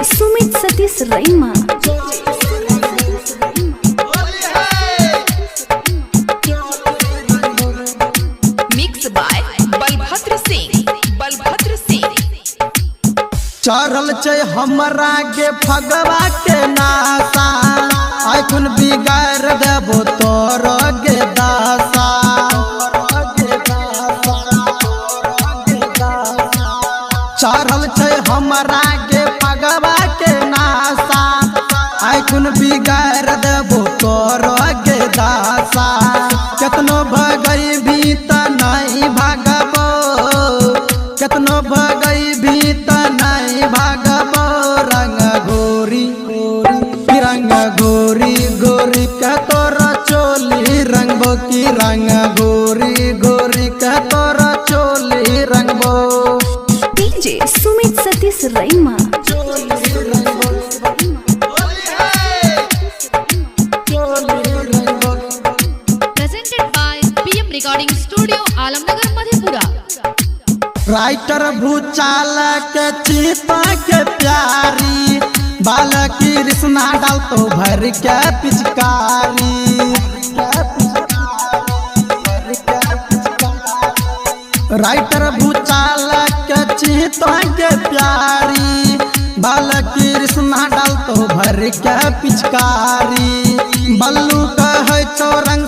Sumit Satish Raima. Mix by Balbhadra Singh. चढ़ल छै हमरा के फगवा के नासा, आखुन बिगाड़ देबो तोर गे दासा। चढ़ल छै हमरा के फगवा के नासा, आखुन बिगाड़ देबो तोर गे दासा। केतनो भगई भी त नहीं भागबो, केतनो भगई भी त नहीं भागबो। रंग गोरी रंग गोरी गोरी के तोरा चोली रंगबो की रंग गोरी गोरी के तोरा चोली रंगबो। DJ Sumit Satish Raima. Presented by PM recording studio Alamnagar Madhepura. Writer Bhuchal के चीता के प्यारी, बाल की रिश्ना डाल तो भर के पिचकारी। राइटर भूचाल के चीता के प्यारी, बाल की रिश्ना डाल तो भर के पिचकारी। बल्लू कहे छो रंग